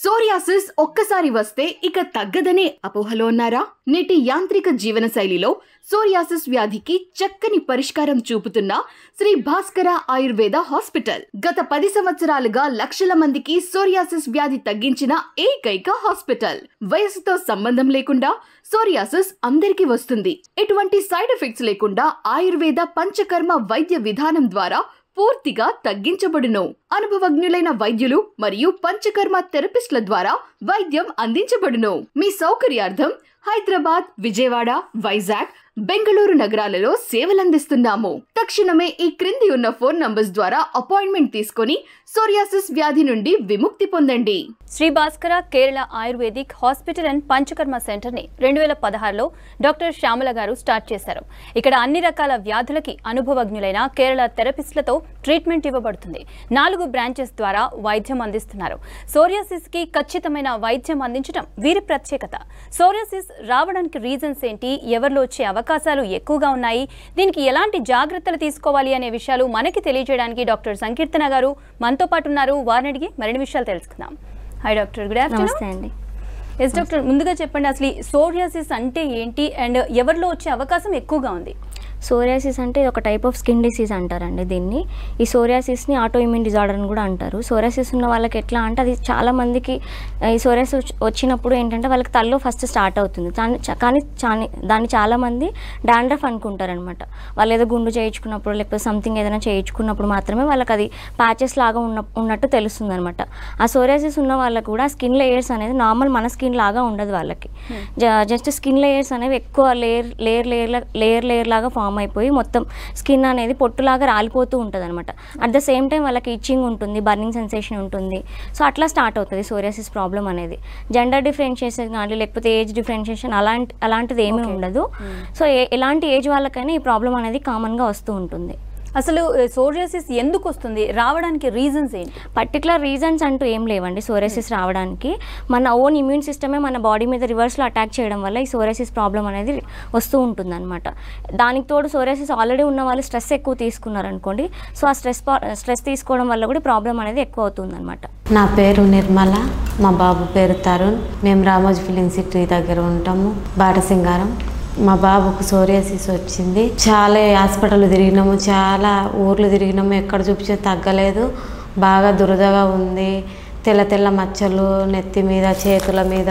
Psoriasis ఒక్కసారి వస్తే ఇక తగ్గదనే అపోహలో ఉన్నారా? నేటి యాంత్రిక జీవన శైలిలో సోరియాసిస్ వ్యాధికి చక్కని పరిష్కారం చూపుతున్న శ్రీ భాస్కర ఆయుర్వేద హాస్పిటల్ గత 10 సంవత్సరాలుగా లక్షల మందికి సోరియాసిస్ వ్యాధి తగ్గించిన ఏకైక హాస్పిటల్. వయసుతో సంబంధం లేకుండా సోరియాసిస్ అందరికీ వస్తుంది. ఎటువంటి సైడ్ ఎఫెక్ట్స్ లేకుండా ఆయుర్వేద పంచకర్మ వైద్య విధానం ద్వారా పూర్తిగా తగ్గించబడును. అనుభవజ్ఞులైన వైద్యులు మరియు పంచకర్మ థెరపిస్టుల ద్వారా వైద్యం అందించబడును. మీ సౌకర్యార్థం హైదరాబాద్, విజయవాడ, వైజాగ్, బెంగళూరు నగరాలలో సేవలందిస్తున్నాము. తక్షణమే ఈ క్రింది ఉన్న ఫోన్ నంబర్స్ ద్వారా అపాయింట్మెంట్ తీసుకొని సోరియాసిస్ వ్యాధి నుండి విముక్తి పొందండి. Shri Bhaskara Kerala ayurvedic hospital and Panchakarma centre ని 2016లో డాక్టర్ శ్యామల గారు స్టార్ట్ చేశారు. ఇక్కడ అన్ని రకాల వ్యాధులకి అనుభవజ్ఞులైన కేరళ థెరపిస్టులతో ట్రీట్మెంట్ ఇవ్వబడుతుంది. 4 బ్రాంచెస్ ద్వారా వైద్యం అందిస్తున్నారు. సోరియాసిస్ కి ఖచ్చితమైన వైద్యం అందించడం వీరి ప్రత్యేకత. సోరియాసిస్ రావడానికి రీజన్స్ ఏంటి, ఎవరిలో వచ్చే అవకాశాలు ఎక్కువగా ఉన్నాయి, దీనికి ఎలాంటి జాగ్రత్తలు తీసుకోవాలి అనే విషయాలు మనకి తెలియజేయడానికి డాక్టర్ సంకీర్తన గారు మనతో పాటు ఉన్నారు. వారిని అడిగి మరిన్ని విషయాలు తెలుసుకుందాం. Hi doctor, good afternoon. నమస్తే అండి. ఎస్ డాక్టర్, ముందుగా చెప్పండి, అసలు సోరియాసిస్ అంటే ఏంటి అండ్ ఎవరిలో వచ్చే అవకాశం ఎక్కువగా ఉంది? సోరియాసిస్ అంటే ఇది ఒక టైప్ ఆఫ్ స్కిన్ డిసీజ్ అంటారండి. దీన్ని ఈ సోరియాసిస్ని ఆటో ఇమ్యూన్ డిజార్డర్ అని కూడా అంటారు. సోరియాసిస్ ఉన్న వాళ్ళకి ఎట్లా అంటే అది చాలా మందికి ఈ సోరియాసిస్ వచ్చినప్పుడు ఏంటంటే వాళ్ళకి తలలో ఫస్ట్ స్టార్ట్ అవుతుంది. కానీ దాన్ని చాలామంది డాండ్రఫ్ అనుకుంటారనమాట. వాళ్ళు ఏదో గుండు చేయించుకున్నప్పుడు లేకపోతే సంథింగ్ ఏదైనా చేయించుకున్నప్పుడు మాత్రమే వాళ్ళకి అది ప్యాచెస్ లాగా ఉన్నట్టు తెలుస్తుంది అనమాట. ఆ సోరియాసిస్ ఉన్న వాళ్ళకు కూడా స్కిన్ లేయర్స్ అనేది నార్మల్ మన స్కిన్ లాగా ఉండదు. వాళ్ళకి జస్ట్ స్కిన్ లేయర్స్ అనేవి ఎక్కువ లేయర్ లాగా ఫామ్ అయిపోయి మొత్తం స్కిన్ అనేది పొట్టులాగా రాలిపోతూ ఉంటుంది అనమాట. అట్ ద సేమ్ టైం వాళ్ళకి ఇచ్చింగ్ ఉంటుంది, బర్నింగ్ సెన్సేషన్ ఉంటుంది. సో అట్లా స్టార్ట్ అవుతుంది సోరియాసిస్ ప్రాబ్లం అనేది. జెండర్ డిఫరెన్షియేషన్ కానీ లేకపోతే ఏజ్ డిఫరెన్షియేషన్ అలాంటిది ఏమీ ఉండదు. సో ఎలాంటి ఏజ్ వాళ్ళకైనా ఈ ప్రాబ్లం అనేది కామన్గా వస్తూ ఉంటుంది. అసలు సోరియాసిస్ ఎందుకు వస్తుంది, రావడానికి రీజన్స్ ఏంటి? పర్టికులర్ రీజన్స్ అంటూ ఏం లేవండి సోరియాసిస్ రావడానికి. మన ఓన్ ఇమ్యూన్ సిస్టమే మన బాడీ మీద రివర్స్లో అటాక్ చేయడం వల్ల ఈ సోరియాసిస్ ప్రాబ్లం అనేది వస్తూ ఉంటుంది అనమాట. దానికి తోడు సోరియాసిస్ ఆల్రెడీ ఉన్న వాళ్ళు స్ట్రెస్ ఎక్కువ తీసుకున్నారనుకోండి, సో ఆ స్ట్రెస్ తీసుకోవడం వల్ల కూడా ప్రాబ్లం అనేది ఎక్కువ అవుతుంది అనమాట. నా పేరు నిర్మల, మా బాబు పేరు తరుణ్. మేము రామోజీ ఫిలిం సిటీ దగ్గర ఉంటాము, బాటసింగారం. మా బాబుకు సోరియాసిస్ వచ్చింది. చాలా హాస్పిటల్ తిరిగినాము, చాలా ఊర్లు తిరిగినాము, ఎక్కడ చూపించే తగ్గలేదు. బాగా దురదగా ఉంది, తెల్ల మచ్చలు నెత్తి మీద, చేతుల మీద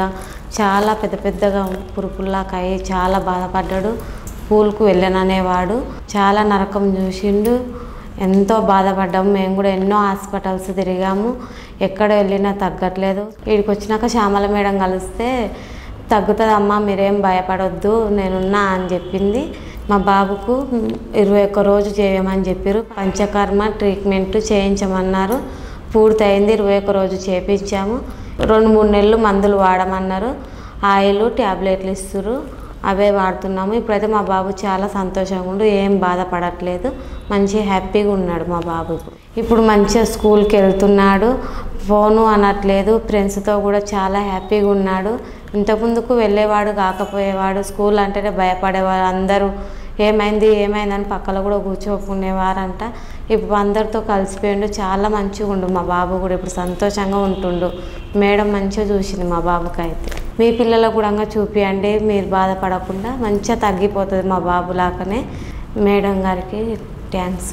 చాలా పెద్దగా పురుపుల్లాకాయి చాలా బాధపడ్డాడు. స్కూల్కు వెళ్ళననేవాడు. చాలా నరకం చూసిండు, ఎంతో బాధపడ్డాము. మేము కూడా ఎన్నో హాస్పిటల్స్ తిరిగాము, ఎక్కడ వెళ్ళినా తగ్గట్లేదు. వీడికి వచ్చినాక శ్యామల మేడం కలిస్తే తగ్గుతుందమ్మా, మీరేం భయపడొద్దు, నేనున్నా అని చెప్పింది. మా బాబుకు 21 రోజు చేయమని చెప్పారు. పంచకర్మ ట్రీట్మెంట్ చేయించమన్నారు. పూర్తయింది, 21 రోజు చేయించాము. 2-3 నెలలు మందులు వాడమన్నారు. ఆయిల్ ట్యాబ్లెట్లు ఇస్తారు, అవే వాడుతున్నాము. ఇప్పుడైతే మా బాబు చాలా సంతోషంగా ఉండు, ఏం బాధపడట్లేదు, మంచి హ్యాపీగా ఉన్నాడు మా బాబు. ఇప్పుడు మంచిగా స్కూల్కి వెళ్తున్నాడు, ఫోను అనట్లేదు, ఫ్రెండ్స్తో కూడా చాలా హ్యాపీగా ఉన్నాడు. ఇంతకుముందుకు వెళ్ళేవాడు కాకపోయేవాడు, స్కూల్ అంటేనే భయపడేవాడు. అందరూ ఏమైందని పక్కన కూడా కూర్చోకునేవారంట. ఇప్పుడు అందరితో కలిసిపోయిండు, చాలా మంచిగా ఉండు మా బాబు కూడా. ఇప్పుడు సంతోషంగా ఉంటుండు. మేడం మంచిగా చూసింది మా బాబుకి. అయితే మీ పిల్లలకు కూడా చూపియండి, మీరు బాధపడకుండా మంచిగా తగ్గిపోతుంది మా బాబు లాగానే. మేడం గారికి థ్యాంక్స్.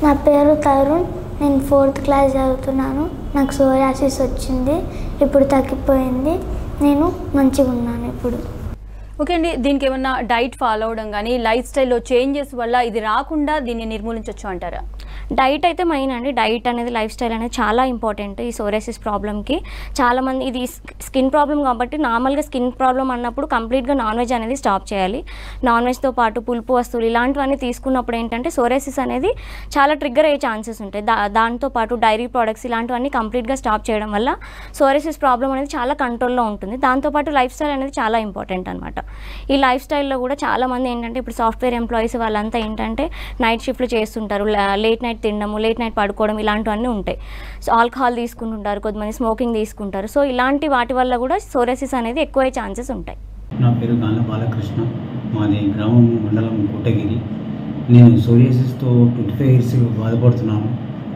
నా పేరు తరుణ్, నేను 4th క్లాస్ చదువుతున్నాను. నాకు సోరియాసిస్ వచ్చింది, ఇప్పుడు తగ్గిపోయింది, నేను మంచిగా ఉన్నాను ఇప్పుడు. ఓకే అండి, దీనికి ఏమన్నా డైట్ ఫాలో అవడం కానీ లైఫ్ స్టైల్లో చేంజెస్ వల్ల ఇది రాకుండా దీన్ని నిర్మూలించవచ్చు అంటారా? డైట్ అయితే మెయిన్ అండి. డైట్ అనేది, లైఫ్ స్టైల్ అనేది చాలా ఇంపార్టెంట్ ఈ సోరియాసిస్ ప్రాబ్లమ్కి. చాలామంది ఇది స్కిన్ ప్రాబ్లం కాబట్టి నార్మల్గా స్కిన్ ప్రాబ్లం అన్నప్పుడు కంప్లీట్గా నాన్ వెజ్ అనేది స్టాప్ చేయాలి. నాన్ వెజ్తో పాటు పులుపు వస్తువులు ఇలాంటివన్నీ తీసుకున్నప్పుడు ఏంటంటే సోరియాసిస్ అనేది చాలా ట్రిగ్గర్ అయ్యే ఛాన్సెస్ ఉంటాయి. దాంతోపాటు డైరీ ప్రోడక్ట్స్ ఇలాంటివన్నీ కంప్లీట్గా స్టాప్ చేయడం వల్ల సోరియాసిస్ ప్రాబ్లం అనేది చాలా కంట్రోల్లో ఉంటుంది. దాంతోపాటు లైఫ్ స్టైల్ అనేది చాలా ఇంపార్టెంట్ అనమాట. ఈ లైఫ్ స్టైల్లో కూడా చాలామంది ఏంటంటే ఇప్పుడు సాఫ్ట్వేర్ ఎంప్లాయీస్ వాళ్ళంతా ఏంటంటే నైట్ షిఫ్ట్లు చేస్తుంటారు, లేట్ నైట్ తినడము, లేట్ నైట్ పడుకోవడం ఇలాంటివన్నీ ఉంటాయి. సో ఆల్కహాల్ తీసుకుంటుంటారు, కొంతమంది స్మోకింగ్ తీసుకుంటారు. సో ఇలాంటి వాటి వల్ల కూడా సోరియాసిస్ అనేది ఎక్కువ ఛాన్సెస్ ఉంటాయి. నా పేరు గాన బాలకృష్ణ, మాది గ్రామం మండలం కోటగిరి. నేను సోరియాసిస్తో 25 years బాధపడుతున్నాను.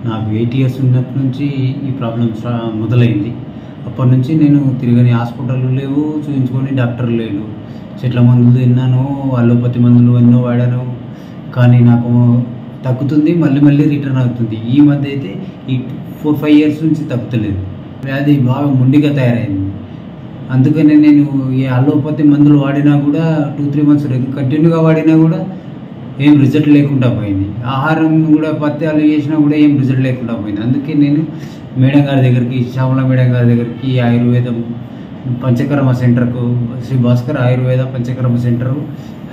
నాకు 8 years ఉన్నప్పటి నుంచి ఈ ప్రాబ్లం మొదలైంది. అప్పటి నుంచి నేను తిరగని హాస్పిటల్ లేవు, చూపించుకొని డాక్టర్ లేడు. చెట్ల మందులు తిన్నాను, అలోపతి మందులు ఎన్నో వాడాను, కానీ నాకు తగ్గుతుంది, మళ్ళీ మళ్ళీ రిటర్న్ అవుతుంది. ఈ మధ్య అయితే ఈ 4-5 ఇయర్స్ నుంచి తగ్గుతలేదు. వ్యాధి బాగా మొండిగా తయారైంది. అందుకనే నేను ఈ అలోపతి మందులు వాడినా కూడా 2-3 మంత్స్ కంటిన్యూగా వాడినా కూడా ఏం రిజల్ట్ లేకుండా పోయింది. ఆహారం కూడా పత్యాలు చేసినా కూడా ఏం రిజల్ట్ లేకుండా పోయింది. అందుకే నేను మేడం గారి దగ్గరికి, శ్యామల మేడం గారి దగ్గరికి, ఆయుర్వేదం పంచకర్మ సెంటర్కు, శ్రీ భాస్కర్ ఆయుర్వేద పంచకర్మ సెంటర్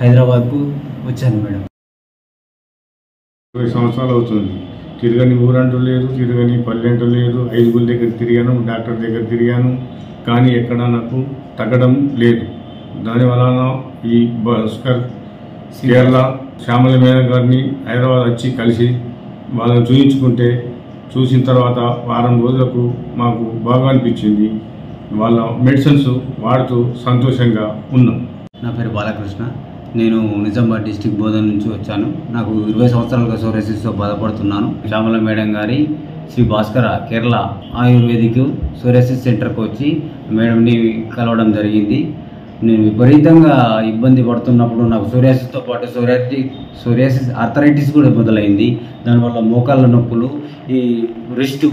హైదరాబాద్కు వచ్చాను మేడం. 20 సంవత్సరాలు అవుతుంది. తిరగని ఊరంటూ లేదు, తిరగని పల్లె అంటూ లేదు. 5 దగ్గర తిరిగాను, డాక్టర్ దగ్గర తిరిగాను, కానీ ఎక్కడ నాకు తగ్గడం లేదు. దానివలన ఈ భాస్కర్ కేరళ శ్యామల మేడం గారిని హైదరాబాద్ వచ్చి కలిసి వాళ్ళని చూయించుకుంటే, చూసిన తర్వాత వారం రోజులకు మాకు బాగా అనిపించింది. వాళ్ళ మెడిసిన్స్ వాడుతూ సంతోషంగా ఉన్నాం. నా పేరు బాలకృష్ణ. నేను నిజామాబాద్ డిస్టిక్ బోధన్ నుంచి వచ్చాను. నాకు 20 సంవత్సరాలుగా సోరియాసిస్తో బాధపడుతున్నాను. శ్యామల మేడం గారి శ్రీ భాస్కర కేరళ ఆయుర్వేదిక్ సోరియాసిస్ సెంటర్కి వచ్చి మేడంని కలవడం జరిగింది. నేను విపరీతంగా ఇబ్బంది పడుతున్నప్పుడు నాకు సోరియాసిస్తో పాటు సోరియాసిస్ ఆర్థరైటిస్ కూడా మొదలైంది. దానివల్ల మోకాళ్ళ నొప్పులు, ఈ రిస్ట్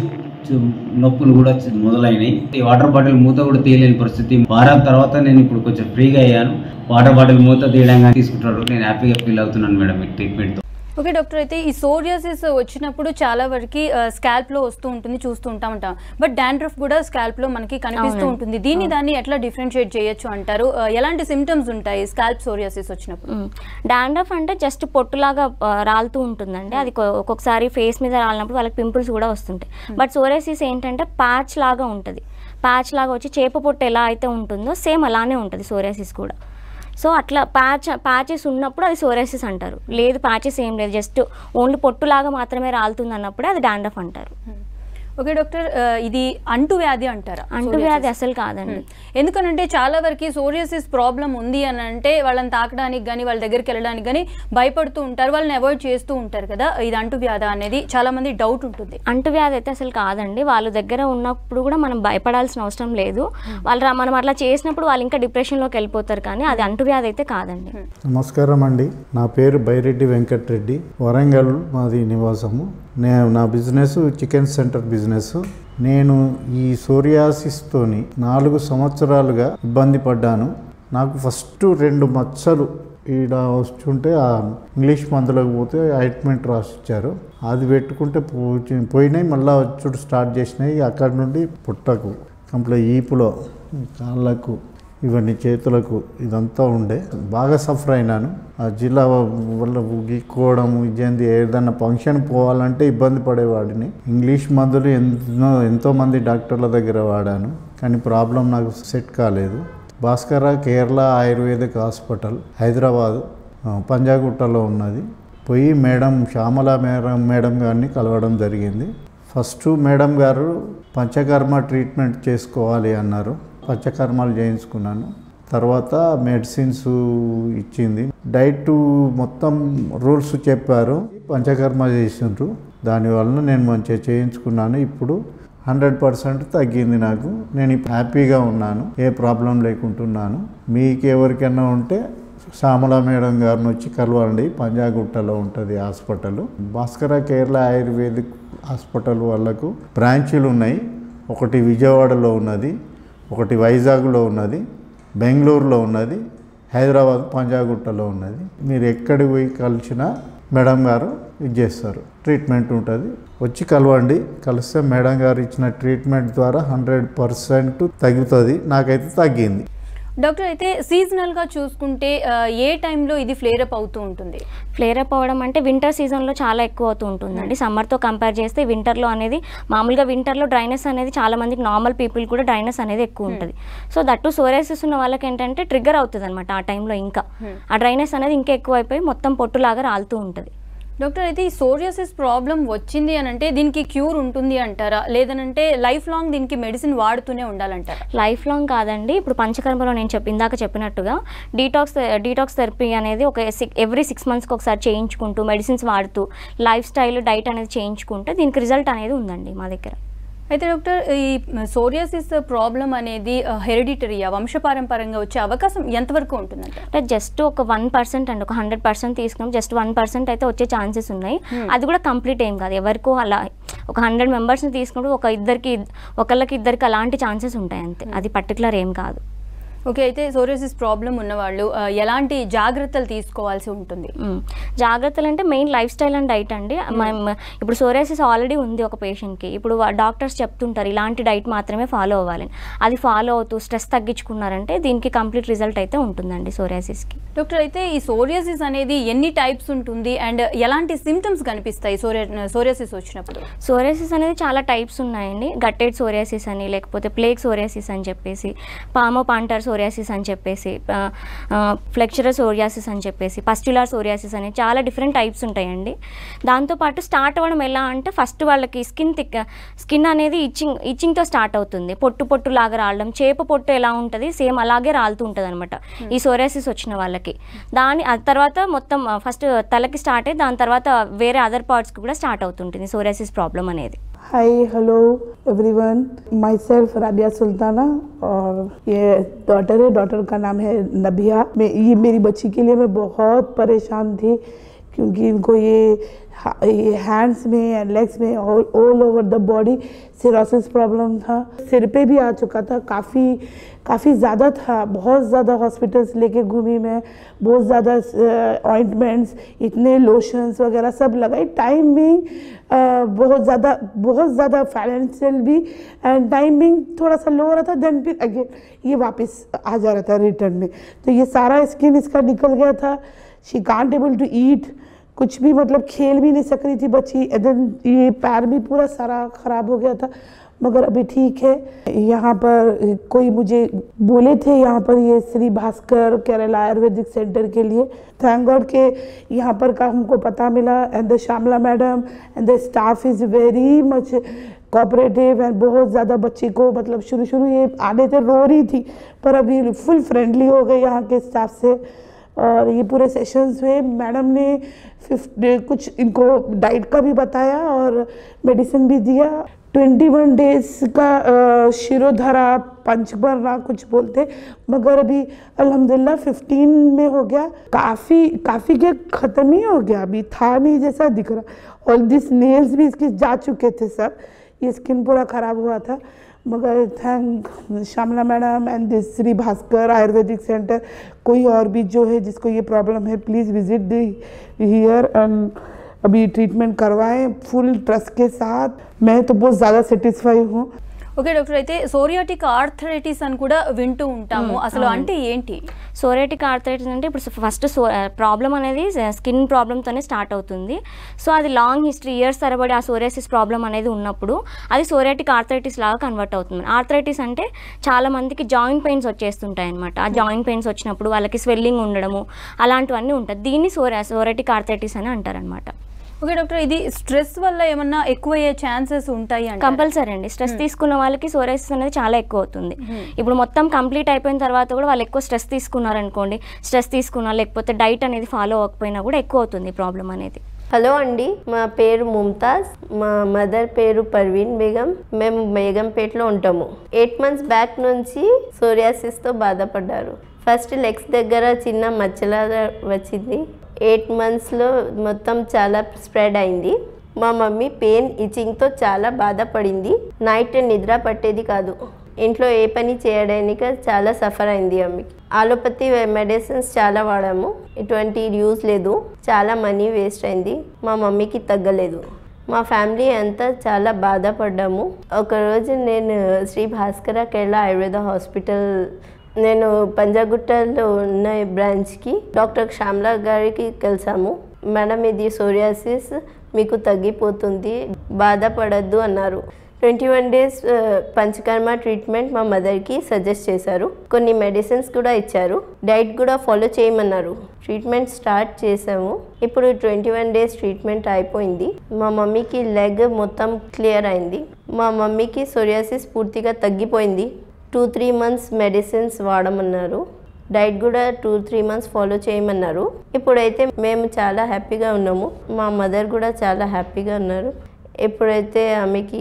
నొప్పులు కూడా మొదలైనాయి. ఈ వాటర్ బాటిల్ మూత కూడా తీయలేని పరిస్థితి. వారం తర్వాత నేను ఇప్పుడు కొంచెం ఫ్రీగా అయ్యాను. వాటర్ బాటిల్ మూత తీయడంగా తీసుకుంటాడు. నేను హ్యాపీగా ఫీల్ అవుతున్నాను మేడం ఈ ట్రీట్మెంట్తో. ఓకే డాక్టర్, అయితే ఈ సోరియాసిస్ వచ్చినప్పుడు చాలా వరకు స్కాల్ప్లో వస్తూ ఉంటుంది, చూస్తూ ఉంటాం. బట్ డాండ్రఫ్ కూడా స్కాల్ప్లో మనకి కనిపిస్తూ ఉంటుంది. దాన్ని ఎట్లా డిఫరెన్షియేట్ చేయొచ్చు అంటారు? ఎలాంటి సిమ్టమ్స్ ఉంటాయి స్కాల్ప్ సోరియాసిస్ వచ్చినప్పుడు? డాండ్రఫ్ అంటే జస్ట్ పొట్టులాగా రాలుతూ ఉంటుందండి. అది ఒక్కొక్కసారి ఫేస్ మీద రాలినప్పుడు వాళ్ళకి పింపుల్స్ కూడా వస్తుంటాయి. బట్ సోరియాసిస్ ఏంటంటే ప్యాచ్ లాగా ఉంటుంది. ప్యాచ్ లాగా వచ్చి చేప పొట్టు ఎలా అయితే ఉంటుందో సేమ్ అలానే ఉంటుంది సోరియాసిస్ కూడా. సో అట్లా ప్యాచెస్ ఉన్నప్పుడు అది సోరియాసిస్ అంటారు. లేదు ప్యాచెస్ ఏం లేదు, జస్ట్ ఓన్లీ పొట్టులాగా మాత్రమే రాలుతుంది అన్నప్పుడే అది డాండ్రఫ్ అంటారు. ఓకే డాక్టర్, ఇది అంటువ్యాధి అంటారా? అంటువ్యాధి అసలు కాదండి. ఎందుకనంటే చాలా వరకు సోరియాసిస్ ప్రాబ్లం ఉంది అని అంటే వాళ్ళని తాకడానికి కానీ వాళ్ళ దగ్గరికి వెళ్ళడానికి కానీ భయపడుతూ ఉంటారు, వాళ్ళని అవాయిడ్ చేస్తూ ఉంటారు కదా. ఇది అంటువ్యాధి అనేది చాలా మంది డౌట్ ఉంటుంది. అంటువ్యాధి అయితే అసలు కాదండి. వాళ్ళ దగ్గర ఉన్నప్పుడు కూడా మనం భయపడాల్సిన అవసరం లేదు. మనం అట్లా చేసినప్పుడు వాళ్ళు ఇంకా డిప్రెషన్లోకి వెళ్ళిపోతారు, కానీ అది అంటువ్యాధి అయితే కాదండి. నమస్కారం అండి, నా పేరు బైరెడ్డి వెంకటరెడ్డి, వరంగల్ మాది నివాసము. నా బిజినెస్ చికెన్ సెంటర్ బిజినెస్. నేను ఈ సోరియాసిస్తోని 4 సంవత్సరాలుగా ఇబ్బంది పడ్డాను. నాకు ఫస్ట్ 2 మచ్చలు ఈడ వస్తుంటే ఆ ఇంగ్లీష్ మందులకు పోతే ఆయింట్మెంట్ రాసిచ్చారు. అది పెట్టుకుంటే పోయినాయి, మళ్ళీ వచ్చుడు స్టార్ట్ చేసినాయి. అక్కడి నుండి పుట్టకు కంప్లీట్ ఈపులో, కాళ్ళకు, ఇవన్నీ చేతులకు ఇదంతా ఉండే బాగా సఫర్ అయినాను. ఆ జిల్లా వల్ల గీక్కోవడం, ఇదేంది ఏదన్నా ఫంక్షన్ పోవాలంటే ఇబ్బంది పడేవాడిని. ఇంగ్లీష్ మందులు ఎంతోమంది డాక్టర్ల దగ్గర వాడాను, కానీ ప్రాబ్లం నాకు సెట్ కాలేదు. భాస్కర కేరళ ఆయుర్వేదిక్ హాస్పిటల్ హైదరాబాద్ పంజాగుట్టలో ఉన్నది. పోయి శ్యామల మేడం గారిని కలవడం జరిగింది. ఫస్ట్ మేడం గారు పంచకర్మ ట్రీట్మెంట్ చేసుకోవాలి అన్నారు. పంచకర్మలు చేయించుకున్నాను. తర్వాత మెడిసిన్స్ ఇచ్చింది, డైట్ మొత్తం రూల్స్ చెప్పారు, పంచకర్మ చేసిండ్రు. దానివల్ల నేను మంచిగా చేయించుకున్నాను. ఇప్పుడు 100% తగ్గింది నాకు. నేను హ్యాపీగా ఉన్నాను, ఏ ప్రాబ్లం లేకుంటున్నాను. మీకు ఎవరికైనా ఉంటే శ్యామల మేడం గారిని వచ్చి కలవండి. పంజాగుట్టలో ఉంటుంది hospital. Bhaskara Kerala ayurvedic hospital వాళ్ళకు బ్రాంచీలు ఉన్నాయి. ఒకటి విజయవాడలో ఉన్నది, ఒకటి వైజాగ్లో ఉన్నది, బెంగళూరులో ఉన్నది, హైదరాబాద్ పంజాగుట్టలో ఉన్నది. మీరు ఎక్కడికి పోయి కలిసినా మేడం గారు ఇది చేస్తారు, ట్రీట్మెంట్ ఉంటుంది. వచ్చి కలవండి. కలిస్తే మేడం గారు ఇచ్చిన ట్రీట్మెంట్ ద్వారా 100% తగ్గుతుంది. నాకైతే తగ్గింది. డాక్టర్, అయితే సీజనల్గా చూసుకుంటే ఏ టైంలో ఇది ఫ్లేరప్ అవుతూ ఉంటుంది? ఫ్లేరప్ అవ్వడం అంటే వింటర్ సీజన్లో చాలా ఎక్కువ అవుతూ ఉంటుందండి. సమ్మర్తో కంపేర్ చేస్తే వింటర్లో అనేది, మామూలుగా వింటర్లో డ్రైనెస్ అనేది చాలా మందికి, నార్మల్ పీపుల్ కూడా డ్రైనెస్ అనేది ఎక్కువ ఉంటుంది. సో దట్టు సోరియాసిస్ ఉన్న వాళ్ళకి ఏంటంటే ట్రిగ్గర్ అవుతుంది అనమాట ఆ టైంలో. ఇంకా ఆ డ్రైనెస్ అనేది ఇంకా ఎక్కువ అయిపోయి మొత్తం పొట్టులాగా రాలుతూ ఉంటుంది. డాక్టర్, అయితే ఈ సోరియాసిస్ ప్రాబ్లం వచ్చింది అని అంటే దీనికి క్యూర్ ఉంటుంది అంటారా, లేదనంటే లైఫ్ లాంగ్ దీనికి మెడిసిన్ వాడుతూనే ఉండాలంటారా? లైఫ్ లాంగ్ కాదండి. ఇప్పుడు పంచకర్మలో నేను ఇందాక చెప్పినట్టుగా డీటాక్స్ థెరపీ అనేది ఎవ్రీ 6 మంత్స్కి ఒకసారి చేయించుకుంటూ, మెడిసిన్స్ వాడుతూ, లైఫ్ స్టైల్ డైట్ అనేది చేయించుకుంటే దీనికి రిజల్ట్ అనేది ఉందండి మా దగ్గర. అయితే డాక్టర్, ఈ సోరియాసిస్ ప్రాబ్లం అనేది హెరిడిటరీయా, వంశపారంపర్యంగా వచ్చే అవకాశం ఎంతవరకు ఉంటుందంట? అంటే జస్ట్ ఒక 1% అండి, ఒక 100% తీసుకున్నాం, జస్ట్ 1% అయితే వచ్చే ఛాన్సెస్ ఉన్నాయి. అది కూడా కంప్లీట్ ఏం కాదు, ఎవరికో అలా ఒక 100 మెంబర్స్ని తీసుకున్నప్పుడు ఒకళ్ళకి ఇద్దరికి అలాంటి ఛాన్సెస్ ఉంటాయి అంతే, అది పర్టికులర్ ఏం కాదు. ఓకే, అయితే సోరియాసిస్ ప్రాబ్లం ఉన్నవాళ్ళు ఎలాంటి జాగ్రత్తలు తీసుకోవాల్సి ఉంటుంది? జాగ్రత్తలు అంటే main life style and diet అండి. ఇప్పుడు సోరియాసిస్ ఆల్రెడీ ఉంది ఒక పేషెంట్కి, ఇప్పుడు డాక్టర్స్ చెప్తుంటారు ఇలాంటి డైట్ మాత్రమే ఫాలో అవ్వాలి, అది ఫాలో అవుతూ స్ట్రెస్ తగ్గించుకున్నారంటే దీనికి కంప్లీట్ రిజల్ట్ అయితే ఉంటుందండి సోరియాసిస్కి. డాక్టర్, అయితే ఈ సోరియాసిస్ అనేది ఎన్ని టైప్స్ ఉంటుంది అండ్ ఎలాంటి సిమ్టమ్స్ కనిపిస్తాయి సోరియాసిస్ వచ్చినప్పుడు? సోరియాసిస్ అనేది చాలా టైప్స్ ఉన్నాయండి. గట్టెడ్ సోరియాసిస్ అని, లేకపోతే ప్లేగ్ సోరియాసిస్ అని చెప్పేసి, పామోపాంటర్ సోరియాసిస్ అని చెప్పేసి, ఫ్లెక్చరల్ సోరియాసిస్ అని చెప్పేసి, పస్ట్యులర్ సోరియాసిస్ అని చాలా డిఫరెంట్ టైప్స్ ఉంటాయండి. దాంతోపాటు స్టార్ట్ అవ్వడం ఎలా అంటే ఫస్ట్ వాళ్ళకి స్కిన్ అనేది ఇచ్చింగ్తో స్టార్ట్ అవుతుంది, పొట్టు లాగా రావడం, చేప పొట్టు ఎలా ఉంటుంది సేమ్ అలాగే రాలుతూ ఉంటుంది అనమాట ఈ సోరియాసిస్ వచ్చిన వాళ్ళకి. ఆ తర్వాత మొత్తం ఫస్ట్ తలకి స్టార్ట్ అయ్యి దాని తర్వాత వేరే అదర్ పార్ట్స్కి కూడా స్టార్ట్ అవుతుంటుంది సోరియాసిస్ ప్రాబ్లం అనేది. Hi hello everyone, my self Rabia Sultana और ये डॉटर है, डॉटर का नाम है नबिया। ये मेरी बच्ची के लिए मैं बहुत परेशान थी क्योंकि इनको ये हैंड्स में एंड लेग्स में all over the body cirrhosis problem था, सिर पे भी आ चुका था, काफ़ी ज़्यादा था, बहुत ज़्यादा हॉस्पिटल्स लेके घूमी मैं, बहुत ज़्यादा ऑइंटमेंट्स, इतने लोशंस वगैरह सब लगाई, टाइम में बहुत ज़्यादा फाइनेंशियल भी एंड टाइमिंग थोड़ा सा लो हो रहा था, देन फिर अगेन ये वापस आ जा रहा था रिटर्न में, तो ये सारा स्किन इसका निकल गया था, she can't able to eat, कुछ भी मतलब खेल भी नहीं सक रही थी बच्ची, देन ये पैर भी पूरा सारा ख़राब हो गया था, मगर अभी ठीक है। यहाँ पर कोई मुझे बोले थे यहाँ पर ये श्री भास्कर केरला आयुर्वेदिक सेंटर के लिए, थैंक गॉड के यहाँ पर का हमको पता मिला and the Shyamala madam and the staff is very much cooperative and बहुत ज़्यादा बच्ची को मतलब शुरू ये आने से रो रही थी पर अभी फुल फ्रेंडली हो गई यहाँ के स्टाफ से, और ये पूरे सेशंस हुए। मैडम ने कुछ इनको डाइट का भी बताया और मेडिसिन भी दिया। 21 डेज का शिरोधरा पंचमर्रा कुछ बोलते, मगर अभी अल्हम्दुलिल्लाह 15 में हो गया, काफ़ी के ख़त्म ही हो गया, अभी था नहीं जैसा दिख रहा, और दिस नेल्स भी इसके जा चुके थे सब, ये स्किन पूरा ख़राब हुआ था, मगर thank Shyamala madam and this Shri Bhaskar ayurvedic centre, कोई और भी जो है जिसको ये प्रॉब्लम है please visit the here and अभी ट्रीटमेंट करवाएं फुल ट्रस्ट के साथ, मैं तो बहुत ज़्यादा सेटिस्फाई हूँ। ఓకే డాక్టర్, అయితే సోరియాటిక్ ఆర్థరైటిస్ అని కూడా వింటూ ఉంటాము, అసలు అంటే ఏంటి? సోరియాటిక్ ఆర్థరైటిస్ అంటే ఇప్పుడు ఫస్ట్ ప్రాబ్లం అనేది స్కిన్ ప్రాబ్లంతోనే స్టార్ట్ అవుతుంది, సో అది లాంగ్ హిస్టరీ ఇయర్స్ తరబడి ఆ సోరియాసిస్ ప్రాబ్లం అనేది ఉన్నప్పుడు అది సోరియాటిక్ ఆర్థరైటిస్ లాగా కన్వర్ట్ అవుతుంది. ఆర్థరైటిస్ అంటే చాలా మందికి జాయింట్ పెయిన్స్ వచ్చేస్తుంటాయి అనమాట, ఆ జాయింట్ పెయిన్స్ వచ్చినప్పుడు వాళ్ళకి స్వెల్లింగ్ ఉండడము అలాంటివన్నీ ఉంటుంది, దీన్ని సోరియాటిక్ ఆర్థరైటిస్ అని అంటారనమాట. ఓకే డాక్టర్, ఇది స్ట్రెస్ వల్ల ఏమన్నా ఎక్కువ అయ్యే ఛాన్సెస్ ఉంటాయి అంటే? కంపల్సరీ అండి, స్ట్రెస్ తీసుకున్న వాళ్ళకి సోరియాసిస్ అనేది చాలా ఎక్కువ అవుతుంది. ఇప్పుడు మొత్తం కంప్లీట్ అయిపోయిన తర్వాత కూడా వాళ్ళు ఎక్కువ స్ట్రెస్ తీసుకున్నారనుకోండి, స్ట్రెస్ తీసుకున్నా లేకపోతే డైట్ అనేది ఫాలో అవ్వకపోయినా కూడా ఎక్కువ అవుతుంది ప్రాబ్లం అనేది. హలో అండి, మా పేరు ముంతాజ్, మా మదర్ పేరు పర్వీన్ బేగం, మేము బేగంపేటలో ఉంటాము. 8 months బ్యాక్ నుంచి సోరియాసిస్తో బాధపడ్డారు. ఫస్ట్ లెగ్స్ దగ్గర చిన్న మచ్చలాగా వచ్చింది, 8 monthsలో మొత్తం చాలా స్ప్రెడ్ అయింది. మా మమ్మీ పెయిన్ ఇచింగ్తో చాలా బాధపడింది, నైట్ నిద్ర పట్టేది కాదు, ఇంట్లో ఏ పని చేయడానికి చాలా సఫర్ అయింది. ఆమెకి ఆలోపతి మెడిసిన్స్ చాలా వాడాము, ఎటువంటి యూజ్ లేదు, చాలా మనీ వేస్ట్ అయింది, మా మమ్మీకి తగ్గలేదు, మా ఫ్యామిలీ అంతా చాలా బాధపడ్డాము. ఒకరోజు నేను శ్రీ భాస్కర కేరళ ఆయుర్వేద హాస్పిటల్, నేను పంజాగుట్టలో ఉన్న బ్రాంచ్కి డాక్టర్ శ్యామలా గారికి కలిసాము. మేడం ఇది సోరియాసిస్ మీకు తగ్గిపోతుంది, బాధపడద్దు అన్నారు. 21 days పంచకర్మ ట్రీట్మెంట్ మా మదర్కి సజెస్ట్ చేశారు, కొన్ని మెడిసిన్స్ కూడా ఇచ్చారు, డైట్ కూడా ఫాలో చేయమన్నారు. ట్రీట్మెంట్ స్టార్ట్ చేసాము, ఇప్పుడు 21 days ట్రీట్మెంట్ అయిపోయింది. మా మమ్మీకి లెగ్ మొత్తం క్లియర్ అయింది, మా మమ్మీకి సోరియాసిస్ పూర్తిగా తగ్గిపోయింది. 2-3 months మెడిసిన్స్ వాడమన్నారు, డైట్ కూడా 2-3 months ఫాలో చేయమన్నారు. ఇప్పుడైతే మేము చాలా హ్యాపీగా ఉన్నాము, మా మదర్ కూడా చాలా హ్యాపీగా ఉన్నారు. ఎప్పుడైతే ఆమెకి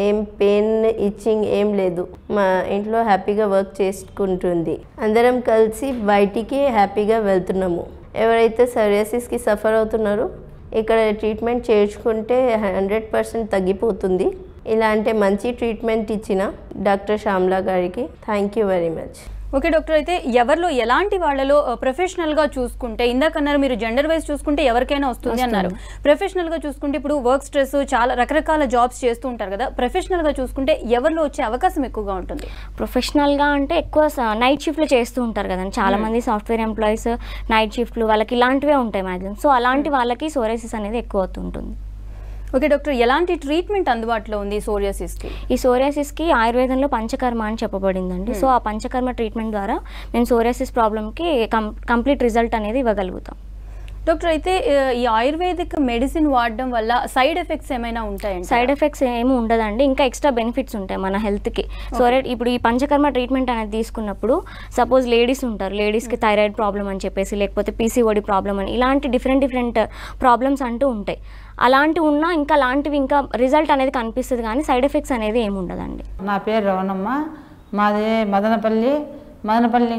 ఏం పెయిన్ ఇచ్చింగ్ ఏం లేదు, మా ఇంట్లో హ్యాపీగా వర్క్ చేసుకుంటుంది. అందరం కలిసి బయటికి హ్యాపీగా వెళ్తున్నాము. ఎవరైతే సోరియాసిస్కి సఫర్ అవుతున్నారో ఇక్కడ ట్రీట్మెంట్ చేర్చుకుంటే 100% తగ్గిపోతుంది. ఇలాంటి మంచి ట్రీట్మెంట్ ఇచ్చిన డాక్టర్ శ్యామల గారికి thank you very much. Okay doctor, అయితే ఎవరిలో ఎలాంటి వాళ్ళలో ప్రొఫెషనల్గా చూసుకుంటే, ఇందాక అన్నారు మీరు జెండర్ వైజ్ చూసుకుంటే ఎవరికైనా వస్తుంది అన్నారు. ప్రొఫెషనల్గా చూసుకుంటే ఇప్పుడు వర్క్ స్ట్రెస్, చాలా రకరకాల జాబ్స్ చేస్తూ ఉంటారు కదా, ప్రొఫెషనల్గా చూసుకుంటే ఎవరిలో వచ్చే అవకాశం ఎక్కువగా ఉంటుంది? ప్రొఫెషనల్గా అంటే ఎక్కువ నైట్ షిఫ్ట్లు చేస్తూ ఉంటారు కదండి చాలా మంది సాఫ్ట్వేర్ ఎంప్లాయీస్, నైట్ షిఫ్ట్లు వాళ్ళకి ఇలాంటివే ఉంటాయి మ్యాక్సిమం. సో అలాంటి వాళ్ళకి సోరియాసిస్ అనేది ఎక్కువ అవుతుంటుంది. ఓకే డాక్టర్, ఎలాంటి ట్రీట్మెంట్ అందుబాటులో ఉంది సోరియాసిస్కి? ఈ సోరియాసిస్కి ఆయుర్వేదంలో పంచకర్మ అని చెప్పబడిందండి. సో ఆ పంచకర్మ ట్రీట్మెంట్ ద్వారా మేము సోరియాసిస్ ప్రాబ్లమ్కి కంప్లీట్ రిజల్ట్ అనేది ఇవ్వగలుగుతాం. డాక్టర్, అయితే ఈ ఆయుర్వేదిక్ మెడిసిన్ వాడడం వల్ల సైడ్ ఎఫెక్ట్స్ ఏమైనా ఉంటాయండి? సైడ్ ఎఫెక్ట్స్ ఏమి ఉండదండి, ఇంకా ఎక్స్ట్రా బెనిఫిట్స్ ఉంటాయి మన హెల్త్కి. సో ఇప్పుడు ఈ పంచకర్మ ట్రీట్మెంట్ అనేది తీసుకున్నప్పుడు సపోజ్ లేడీస్ ఉంటారు, లేడీస్కి థైరాయిడ్ ప్రాబ్లం అని చెప్పేసి, లేకపోతే పీసీఓడి ప్రాబ్లం అని, ఇలాంటి డిఫరెంట్ ప్రాబ్లమ్స్ అంటూ ఉంటాయి. అలాంటివి ఉన్నా ఇంకా అలాంటివి ఇంకా రిజల్ట్ అనేది కనిపిస్తుంది, కానీ సైడ్ ఎఫెక్ట్స్ అనేది ఏమి ఉండదండి. నా పేరు రవణమ్మ, మాది మదనపల్లి.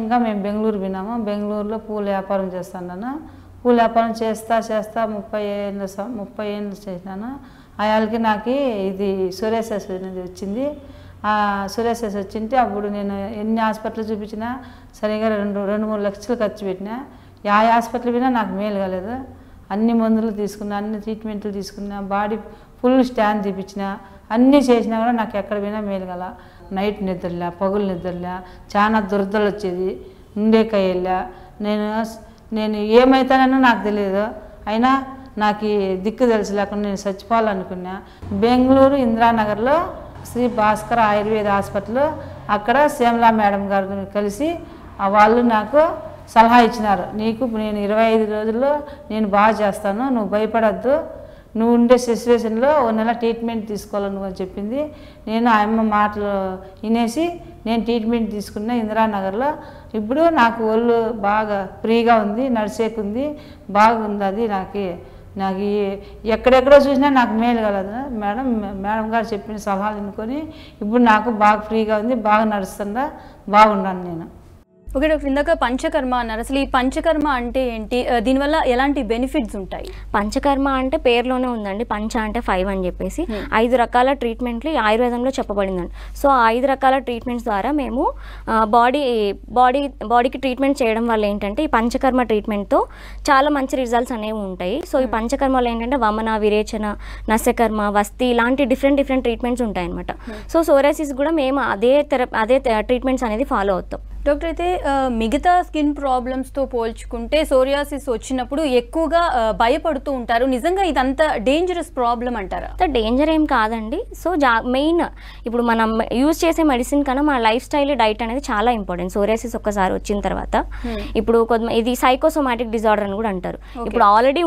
ఇంకా మేము బెంగళూరు విన్నాము. బెంగళూరులో పూల వ్యాపారం చేస్తున్నాను. పూల వ్యాపారం చేస్తా 30 ఏళ్ళు చేసినాను. అయాలకి నాకు ఇది సోరియాసిస్ అనేది వచ్చింది. సోరియాసిస్ వచ్చింటే అప్పుడు నేను ఎన్ని హాస్పిటల్ చూపించినా సరిగా 2-3 లక్షలు ఖర్చు పెట్టినా. ఏ హాస్పిటల్ పోయినా నాకు మేలు కాలేదు. అన్ని మందులు తీసుకున్నా, అన్ని ట్రీట్మెంట్లు తీసుకున్నా, బాడీ ఫుల్ స్టాండ్ తీపించిన, అన్నీ చేసినా కూడా నాకు ఎక్కడ పోయినా మేలు కల. నైట్ నిద్రలే, పగులు నిద్రలే, చాలా దురదలు వచ్చేది, ఉండేకాయలే. నేను ఏమవుతానో నాకు తెలియదు. అయినా నాకు దిక్కు తెలిసి లేకుండా నేను చచ్చిపోవాలనుకున్నా. బెంగళూరు ఇందిరానగర్లో శ్రీ భాస్కర్ ఆయుర్వేద హాస్పిటల్, అక్కడ శ్యామల మేడం గారిని కలిసి వాళ్ళు నాకు సలహా ఇచ్చినారు. నేను 25 రోజుల్లో నేను బాగా చేస్తాను, నువ్వు భయపడద్దు, నువ్వు ఉండే సిచ్యువేషన్లో 1 నెల ట్రీట్మెంట్ తీసుకోవాలి నువ్వు అని చెప్పింది. నేను ఆయమ్మ మాటలు వినేసి నేను ట్రీట్మెంట్ తీసుకున్నా ఇందిరానగర్లో. ఇప్పుడు నాకు ఒళ్ళు బాగా ఫ్రీగా ఉంది, నడిచేకుంది, బాగుంది. అది నాకు ఎక్కడెక్కడో చూసినా నాకు మేలు కలదు. మేడం గారు చెప్పిన సలహాలు వినుకొని ఇప్పుడు నాకు బాగా ఫ్రీగా ఉంది, బాగా నడుస్తుందా, బాగున్నాను నేను. ఓకే డాక్టర్, ఇందాక పంచకర్మ అన్నారు. అసలు ఈ పంచకర్మ అంటే ఏంటి, దీనివల్ల ఎలాంటి బెనిఫిట్స్ ఉంటాయి? పంచకర్మ అంటే పేరులోనే ఉందండి, పంచ అంటే 5 అని చెప్పేసి 5 రకాల ట్రీట్మెంట్లు ఆయుర్వేదంలో చెప్పబడిందండి. సో ఆ 5 రకాల ట్రీట్మెంట్స్ ద్వారా మేము బాడీకి ట్రీట్మెంట్ చేయడం వల్ల ఏంటంటే ఈ పంచకర్మ ట్రీట్మెంట్తో చాలా మంచి రిజల్ట్స్ అనేవి ఉంటాయి. సో ఈ పంచకర్మలో ఏంటంటే వమన, విరేచన, నస్యకర్మ, వస్తి ఇలాంటి డిఫరెంట్ ట్రీట్మెంట్స్ ఉంటాయన్నమాట. సో సోరియాసిస్ కూడా మేము అదే ట్రీట్మెంట్స్ అనేది ఫాలో అవుతాం. డాక్టర్, అయితే మిగతా స్కిన్ ప్రాబ్లమ్స్తో పోల్చుకుంటే సోరియాసిస్ వచ్చినప్పుడు ఎక్కువగా భయపడుతూ ఉంటారు. నిజంగా ఇదంతా డేంజరస్ ప్రాబ్లం అంటారా? డేంజర్ ఏం కాదండి. సో మెయిన్ ఇప్పుడు మనం యూజ్ చేసే మెడిసిన్ కన్నా మన లైఫ్ స్టైల్, డైట్ అనేది చాలా ఇంపార్టెంట్. సోరియాసిస్ ఒక్కసారి వచ్చిన తర్వాత ఇప్పుడు ఇది సైకోసోమాటిక్ డిజార్డర్ అని కూడా అంటారు. ఇప్పుడు ఆల్రెడీ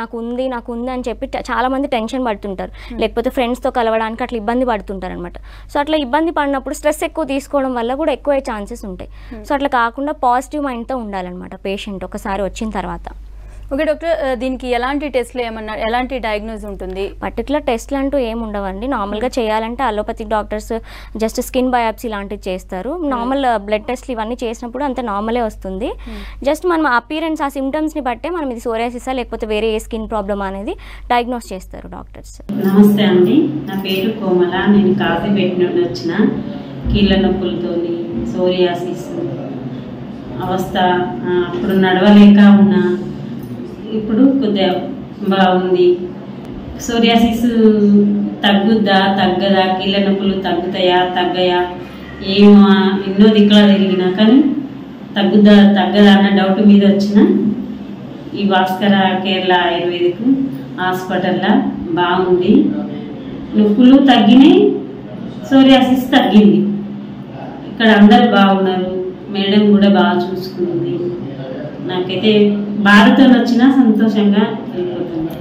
నాకు ఉంది అని చెప్పి చాలా మంది టెన్షన్ పడుతుంటారు, లేకపోతే ఫ్రెండ్స్తో కలవడానికి అట్లా ఇబ్బంది పడుతుంటారు అనమాట. సో అట్లా ఇబ్బంది పడినప్పుడు స్ట్రెస్ ఎక్కువ తీసుకోవడం వల్ల కూడా ఎక్కువ ఛాన్సెస్ ఉంటాయి. సో అట్లా కాకుండా పాజిటివ్ మైండ్తో ఉండాలన్నమాట పేషెంట్ ఒకసారి వచ్చిన తర్వాత. ఓకే డాక్టర్, దీనికి ఎలాంటి టెస్ట్లు ఏమన్నా, ఎలాంటి డయాగ్నోస్ ఉంటుంది? పర్టికులర్ టెస్ట్లు అంటూ ఏమి ఉండవండి. నార్మల్గా చేయాలంటే allopathic doctors just skin biopsy లాంటివి చేస్తారు. నార్మల్ బ్లడ్ టెస్ట్లు ఇవన్నీ చేసినప్పుడు అంత నార్మలే వస్తుంది. జస్ట్ మనం అపీరెన్స్, ఆ సిమ్టమ్స్ని బట్టే మనం ఇది సోరియాసిసా లేకపోతే వేరే ఏ స్కిన్ ప్రాబ్లమ్ అనేది డయాగ్నోస్ చేస్తారు డాక్టర్స్. నమస్తే అండి, నా పేరు కోమల. నేను కాజీపేట నుండి వచ్చిన. కీళ్ళ నొప్పులతోని సోరియాసిస్ అవస్థ, అప్పుడు నడవలేక ఉన్నా, ఇప్పుడు కొద్దిగా బాగుంది. సోరియాసిస్ తగ్గుద్దా తగ్గదా, కీళ్ళ నొప్పులు తగ్గయా ఏమో ఎన్నో దిక్కులా తిరిగినా కానీ తగ్గదా అన్న డౌట్ మీద వచ్చిన ఈ భాస్కర కేరళ ఆయుర్వేదిక్ హాస్పిటల్లో బాగుంది. నొప్పులు తగ్గినాయి, సోరియాసిస్ తగ్గింది. ఇక్కడ అందరు బాగున్నారు, మేడం కూడా బాగా చూసుకుంది. నాకైతే బాధతో వచ్చినా సంతోషంగా వెళ్ళిపోతుంది.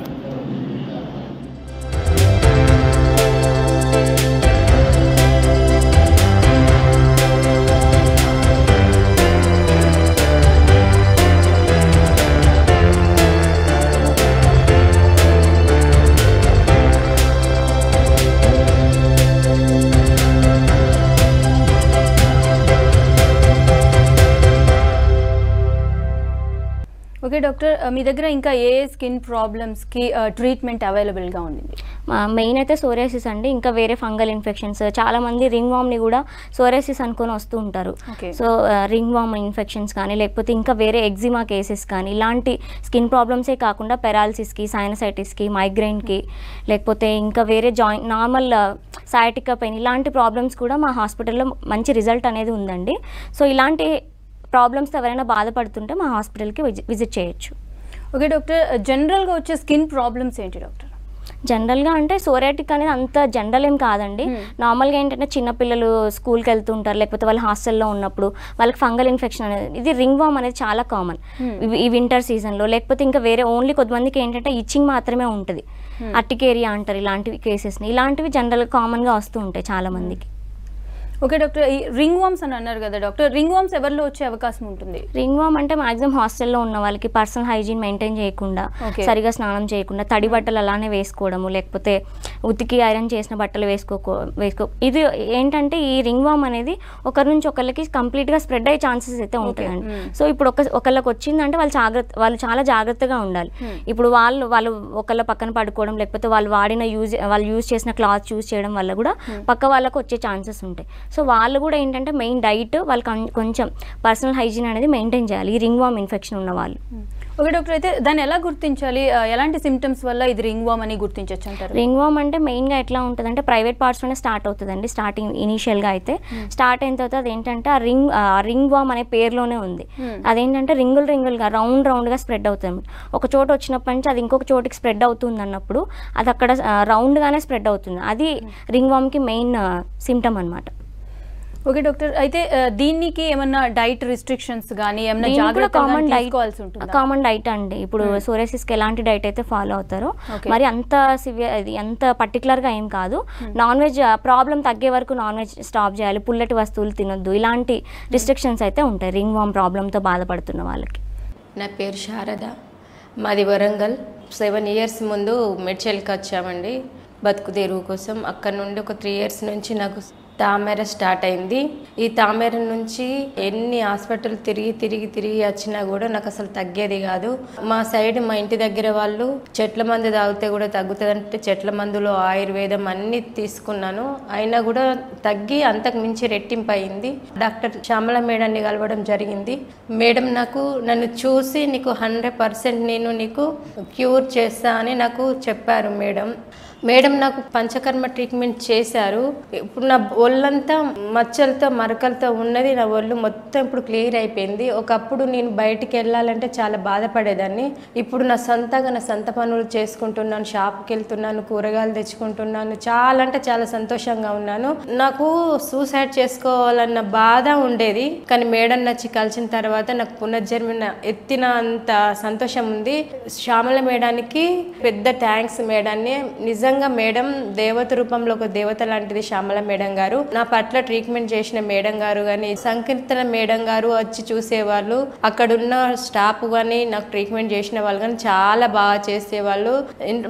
ఓకే డాక్టర్, మీ దగ్గర ఇంకా ఏ స్కిన్ ప్రాబ్లమ్స్కి ట్రీట్మెంట్ అవైలబుల్గా ఉంది? మెయిన్ అయితే సోరియాసిస్ అండి. ఇంకా వేరే ఫంగల్ ఇన్ఫెక్షన్స్, చాలామంది రింగ్ వామ్ని కూడా సోరియాసిస్ అనుకొని వస్తూ ఉంటారు. సో రింగ్ వామ్ ఇన్ఫెక్షన్స్ కానీ లేకపోతే ఇంకా వేరే ఎగ్జిమా కేసెస్ కానీ ఇలాంటి స్కిన్ ప్రాబ్లమ్సే కాకుండా పెరాలసిస్కి, సైనసైటిస్కి, మైగ్రైన్కి లేకపోతే ఇంకా వేరే జాయింట్ నార్మల్ సయాటికా పెయిన్ ఇలాంటి ప్రాబ్లమ్స్ కూడా మా హాస్పిటల్లో మంచి రిజల్ట్ అనేది ఉందండి. సో ఇలాంటి ప్రాబ్లమ్స్ ఎవరైనా బాధపడుతుంటే మా హాస్పిటల్కి విజిట్ చేయొచ్చు. ఓకే డాక్టర్, జనరల్గా వచ్చే స్కిన్ ప్రాబ్లమ్స్ ఏంటి డాక్టర్? జనరల్గా అంటే సోరియాటిక్ అనేది అంత జనరల్ ఏం కాదండి. నార్మల్గా ఏంటంటే చిన్నపిల్లలు స్కూల్కి వెళ్తుంటారు లేకపోతే వాళ్ళు హాస్టల్లో ఉన్నప్పుడు వాళ్ళకి ఫంగల్ ఇన్ఫెక్షన్ అనేది, ఇది రింగ్ వామ్ అనేది చాలా కామన్ ఈ వింటర్ సీజన్లో. లేకపోతే ఇంకా వేరే ఓన్లీ కొంతమందికి ఏంటంటే ఇచ్చింగ్ మాత్రమే ఉంటుంది, అర్టికేరియా అంటారు ఇలాంటివి కేసెస్ని. ఇలాంటివి జనరల్గా కామన్గా వస్తూ ఉంటాయి చాలా మందికి. ఓకే డాక్టర్, ఈ రింగ్ వామ్స్ అని అన్నారు కదా డాక్టర్, రింగ్ వామ్స్ ఎవరిలో వచ్చే అవకాశం ఉంటుంది? రింగ్ వామ్ అంటే మాక్సిమం హాస్టల్లో ఉన్న వాళ్ళకి పర్సనల్ హైజీన్ మెయింటైన్ చేయకుండా, సరిగా స్నానం చేయకుండా, తడి బట్టలు అలానే వేసుకోవడము, లేకపోతే ఉతికి ఐరన్ చేసిన బట్టలు వేసుకో ఇది ఏంటంటే ఈ రింగ్ వామ్ అనేది ఒకరి నుంచి ఒకరికి కంప్లీట్గా స్ప్రెడ్ అయ్యే ఛాన్సెస్ అయితే ఉంటుందండి. సో ఇప్పుడు ఒకళ్ళకి వచ్చిందంటే వాళ్ళు చాలా జాగ్రత్తగా ఉండాలి. ఇప్పుడు వాళ్ళు ఒకళ్ళ పక్కన పడుకోవడం లేకపోతే వాళ్ళు యూజ్ చేసిన క్లాత్ యూజ్ చేయడం వల్ల కూడా పక్క వాళ్ళకు వచ్చే ఛాన్సెస్ ఉంటాయి. సో వాళ్ళు కూడా ఏంటంటే మెయిన్ డైట్ వాళ్ళు కొంచెం పర్సనల్ హైజీన్ అనేది మెయింటైన్ చేయాలి ఈ రింగ్ వామ్ ఇన్ఫెక్షన్ ఉన్న వాళ్ళు. ఓకే డాక్టర్, అయితే దాన్ని ఎలా గుర్తించాలి? ఎలాంటి సిమ్టమ్స్ వల్ల ఇది రింగ్ వామ్ అని గుర్తించవచ్చు అంటారు? రింగ్ వామ్ అంటే మెయిన్గా ఎట్లా ఉంటుంది అంటే ప్రైవేట్ పార్ట్స్లోనే స్టార్ట్ అవుతుందండి. స్టార్టింగ్ ఇనీషియల్గా అయితే స్టార్ట్ అయిన తర్వాత అదేంటంటే ఆ రింగ్ వామ్ అనే పేరులోనే ఉంది. అదేంటంటే రింగులుగా రౌండ్గా స్ప్రెడ్ అవుతుంది. ఒక చోట వచ్చినప్పటి నుంచి అది ఇంకొక చోటికి స్ప్రెడ్ అవుతుంది అన్నప్పుడు అది అక్కడ రౌండ్గానే స్ప్రెడ్ అవుతుంది. అది రింగ్ వామ్కి మెయిన్ సిమ్టమ్ అనమాట. ఓకే డాక్టర్, అయితే దీనికి ఏమన్నా డైట్ రిస్ట్రిక్షన్స్ కానీ ఏమన్నా జాగ్రత్తలు కామన్ డైట్ అండి. ఇప్పుడు సోరియాసిస్కి ఎలాంటి డైట్ అయితే ఫాలో అవుతారో మరి అంత అంత పర్టికులర్గా ఏం కాదు. నాన్ వెజ్ ప్రాబ్లం తగ్గే వరకు నాన్ వెజ్ స్టాప్ చేయాలి, పుల్లటి వస్తువులు తినొద్దు, ఇలాంటి రిస్ట్రిక్షన్స్ అయితే ఉంటాయి రింగ్ వామ్ ప్రాబ్లంతో బాధపడుతున్న వాళ్ళకి. నా పేరు శారద, మాది వరంగల్. 7 years ముందు మెడ్చల్కి వచ్చామండి బతుకు తెరువు కోసం. అక్కడ నుండి ఒక 3 years నుంచి నాకు తామర స్టార్ట్ అయింది. ఈ తామర నుంచి ఎన్ని హాస్పిటల్ తిరిగి వచ్చినా కూడా నాకు అసలు తగ్గేది కాదు. మా ఇంటి దగ్గర వాళ్ళు చెట్ల మందు తాగితే కూడా తగ్గుతుందంటే చెట్ల మందులో ఆయుర్వేదం అన్ని తీసుకున్నాను, అయినా కూడా తగ్గి అంతకు మించి రెట్టింపు అయింది. డాక్టర్ శ్యామల మేడాన్ని కలవడం జరిగింది. మేడం నన్ను చూసి నీకు 100% నేను నీకు క్యూర్ చేస్తా అని నాకు చెప్పారు. మేడం నాకు పంచకర్మ ట్రీట్మెంట్ చేశారు. ఇప్పుడు నా ఒళ్ళంతా మచ్చలతో మరకలతో ఉన్నది, నా ఒళ్ళు మొత్తం ఇప్పుడు క్లియర్ అయిపోయింది. ఒకప్పుడు నేను బయటికి వెళ్ళాలంటే చాలా బాధపడేదాన్ని. ఇప్పుడు నా సొంత పనులు చేసుకుంటున్నాను, షాప్కి వెళ్తున్నాను, కూరగాయలు తెచ్చుకుంటున్నాను, చాలా అంటే చాలా సంతోషంగా ఉన్నాను. నాకు సూసైడ్ చేసుకోవాలన్న బాధ ఉండేది, కానీ మేడం నచ్చి కలిసిన తర్వాత నాకు పునర్జన్మ ఎత్తిన అంత సంతోషం ఉంది. శ్యామల మేడానికి పెద్ద థ్యాంక్స్ మేడాన్ని. నిజంగా మేడం దేవత రూపంలో ఒక దేవత లాంటిది శ్యామల మేడం గారు. నా పట్ల ట్రీట్మెంట్ చేసిన మేడం గారు కానీ, సంకీర్తన మేడం గారు వచ్చి చూసేవాళ్ళు, అక్కడున్న స్టాఫ్ కానీ నాకు ట్రీట్మెంట్ చేసిన వాళ్ళు కానీ చాలా బాగా చేసేవాళ్ళు.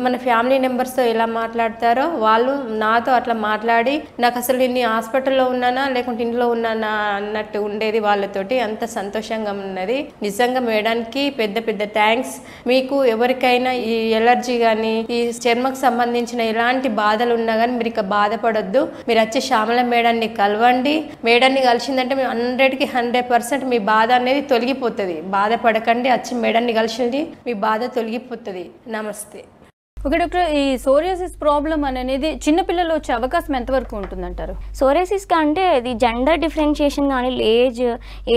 మన ఫ్యామిలీ మెంబర్స్తో ఎలా మాట్లాడతారో వాళ్ళు నాతో అట్లా మాట్లాడి నాకు అసలు నేను హాస్పిటల్లో ఉన్నానా లేకుంటే ఇంట్లో ఉన్నానా అన్నట్టు ఉండేది వాళ్ళతోటి. అంత సంతోషంగా ఉన్నది. నిజంగా మేడానికి పెద్ద థ్యాంక్స్. మీకు ఎవరికైనా ఈ ఎలర్జీ కానీ ఈ చర్మకు సంబంధించిన ఎలాంటి బాధలు ఉన్నా కానీ మీరు ఇక బాధపడొద్దు. మీరు వచ్చి శ్యామల మేడాన్ని కలవండి. మేడాన్ని కలిసిందంటే మేము 100కి 100% మీ బాధ అనేది తొలగిపోతుంది. బాధపడకండి, వచ్చి మేడాన్ని కలిసింది మీ బాధ తొలగిపోతుంది. నమస్తే. ఓకే డాక్టర్, ఈ సోరియాసిస్ ప్రాబ్లం అనేది చిన్నపిల్లలు వచ్చే అవకాశం ఎంతవరకు ఉంటుందంటారు? సోరియాసిస్కి అంటే ఇది జెండర్ డిఫరెన్షియేషన్ కానీ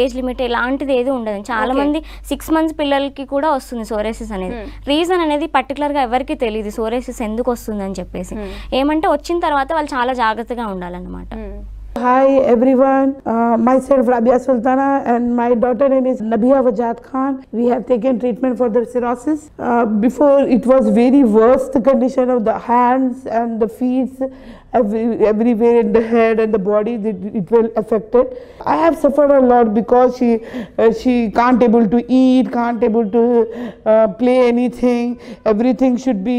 ఏజ్ లిమిట్ ఇలాంటిది ఏది ఉండదు. చాలా మంది 6 months పిల్లలకి కూడా వస్తుంది సోరియాసిస్ అనేది. రీజన్ అనేది పర్టికులర్గా ఎవరికి తెలియదు సోరియాసిస్ ఎందుకు వస్తుంది అని చెప్పేసి. ఏమంటే వచ్చిన తర్వాత వాళ్ళు చాలా జాగ్రత్తగా ఉండాలన్నమాట. Hi everyone, myself Rabia Sultana and my daughter name is Nabia Wajad Khan. We have taken treatment for the cirrhosis. Before it was very worst condition of the hands and the feet everywhere in the head and the body. It will affect it. I have suffered a lot because she can't able to eat, can't able to play anything. Everything should be